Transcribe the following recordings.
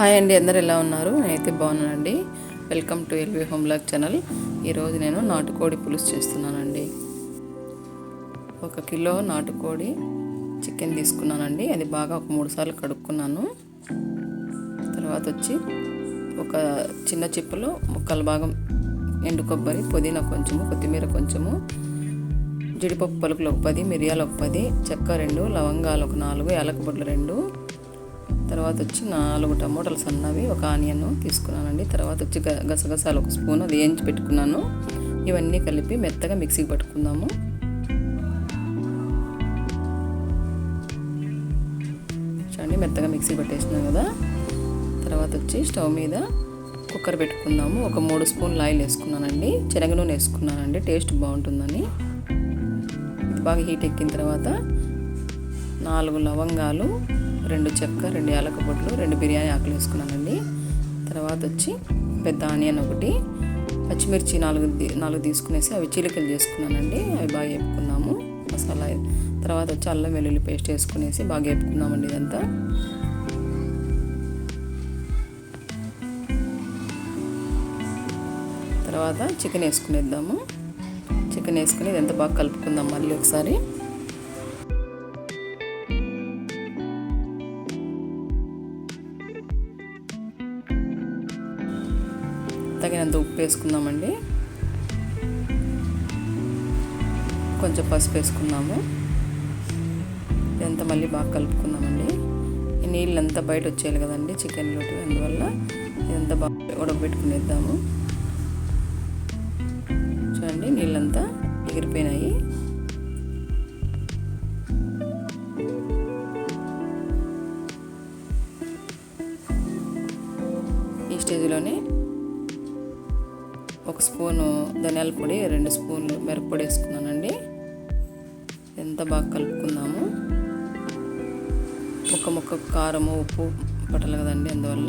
Hi అండి, అందరు ఎలా ఉన్నారు? నేనైతే బాగున్నానండి. Welcome to LV home blog channel. ఈరోజు నేను నాటుకోడి పులుసు చేస్తున్నానండి. 1 కిలో నాటుకోడి చికెన్ తీసుకున్నానండి. అది బాగా ఒక 3 సార్లు కడుక్కున్నాను. తర్వాత వచ్చి ఒక చిన్న చిప్పలో ముక్కలు భాగం ఎండు కొబ్బరి, పుదీనా కొంచెము, కొత్తిమీర కొంచెము, జీడిపప్పు పలుకులు ఒక 10, మిరియాలు ఒక 10, చెక్క 2, లవంగాలు ఒక 4, యాలక బొడ్లు 2, తర్వాత వచ్చి 4 టమోటాలు సన్నవి, ఒక ఆనియన్ తీసుకున్నానండి. తర్వాత వచ్చి గసగసాలు 1 స్పూన్ అది వేయించి పెట్టుకున్నాను. ఇవన్నీ కలిపి మెత్తగా మిక్సీకి పట్టుకుందాము. చూడండి, మెత్తగా మిక్సీ పట్టేసినాం కదా. తర్వాత వచ్చి స్టవ్ మీద కుక్కర్ పెట్టుకుందాము. ఒక 3 స్పూన్లు ఆయిల్ వేసుకున్నానండి. శనగ నూనె వేసుకున్నానండి, టేస్ట్ బాగుంటుందని. ఇది బాగా హీట్ ఎక్కిన తర్వాత 4 లవంగాలు, 2 చెక్క, 2 యాలక పొట్లు, 2 బిర్యానీ ఆకులు వేసుకున్నానండి. తర్వాత వచ్చి పెద్ద ఆనియన్ 1, పచ్చిమిర్చి 4 తీసుకునేసి అవి చీలికలు చేసుకున్నానండి. అవి బాగా వేపుకున్నాము మసాలా. తర్వాత వచ్చి అల్లం వెల్లుల్లి పేస్ట్ వేసుకునేసి బాగా వేపుకున్నామండి ఇదంతా. తర్వాత చికెన్ వేసుకునేద్దాము. చికెన్ వేసుకుని ఇదంతా బాగా కలుపుకుందాం మళ్ళీ ఒకసారి. తగినంత ఉప్పు వేసుకుందామండి. కొంచెం పసుపు వేసుకున్నాము. ఇదంతా మళ్ళీ బాగా కలుపుకుందామండి. ఈ నీళ్ళంతా బయట వచ్చేయాలి కదండి చికెన్లోకి, అందువల్ల ఇదంతా బాగా ఉడకబెట్టుకునేద్దాము. చూడండి, నీళ్ళంతా ఎగిరిపోయినాయి. ఈ స్టేజ్లోనే 1 స్పూను ధనియాల పొడి, 2 స్పూన్లు మిరప్పొడి వేసుకున్నానండి. ఎంత బాగా కలుపుకుందాము. ముక్క కారము, ఉప్పు పట్టాలి కదండి, అందువల్ల.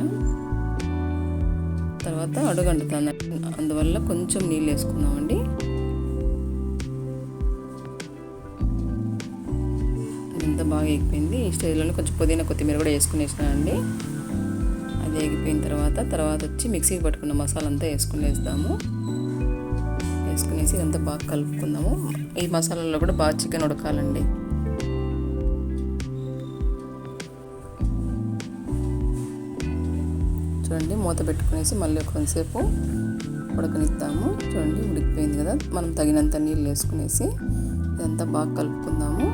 తర్వాత అడుగంటుతుంది, అందువల్ల కొంచెం నీళ్ళు వేసుకుందామండి. ఎంత బాగా ఎగిపోయింది. ఈ స్టేజ్లోనే కొంచెం పుదీనా, కొత్తిమీర కూడా వేసుకునేసినానండి. అది ఎగిపోయిన తర్వాత వచ్చి మిక్సీకి పట్టుకున్న మసాలా అంతా వేసుకునేద్దాము. వేసుకునేసి ఇదంతా బాగా కలుపుకుందాము. ఈ మసాలాలో కూడా బాగా చికెన్ ఉడకాలండి. చూడండి, మూత పెట్టుకునేసి మళ్ళీ కొంతసేపు ఉడకనిద్దాము. చూడండి, ఉడికిపోయింది కదా. మనం తగినంత నీళ్ళు వేసుకునేసి ఇదంతా బాగా కలుపుకుందాము.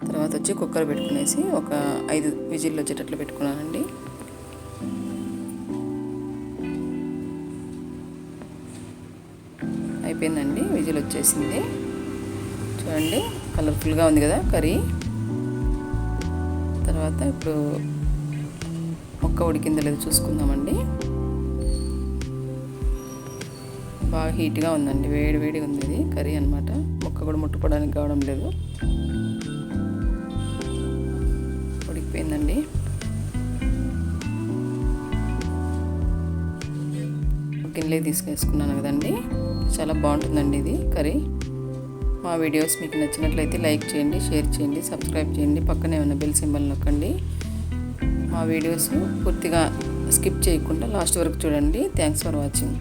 తర్వాత వచ్చి కుక్కర్ పెట్టుకునేసి ఒక 5 విజిల్లు వచ్చేటట్లు పెట్టుకున్నానండి. అయిపోయిందండి, విజిల్ వచ్చేసింది. చూడండి, కలర్ఫుల్గా ఉంది కదా కర్రీ. తర్వాత ఇప్పుడు ముక్క ఉడికిందో లేదో చూసుకుందామండి. బాగా హీట్గా ఉందండి, వేడిగా ఉంది ఇది కర్రీ అన్నమాట. ముక్క కూడా ముట్టుకోవడానికి కావడం లేదు. ఉడికిపోయిందండి. గిన్నెలే తీసుకేసుకున్నాను కదండి. చాలా బాగుంటుందండి ఇది కర్రీ. మా వీడియోస్ మీకు నచ్చినట్లయితే లైక్ చేయండి, షేర్ చేయండి, సబ్స్క్రైబ్ చేయండి. పక్కనే ఉన్న బెల్ సింబల్ నొక్కండి. మా వీడియోస్ పూర్తిగా స్కిప్ చేయకుండా లాస్ట్ వరకు చూడండి. Thanks for watching.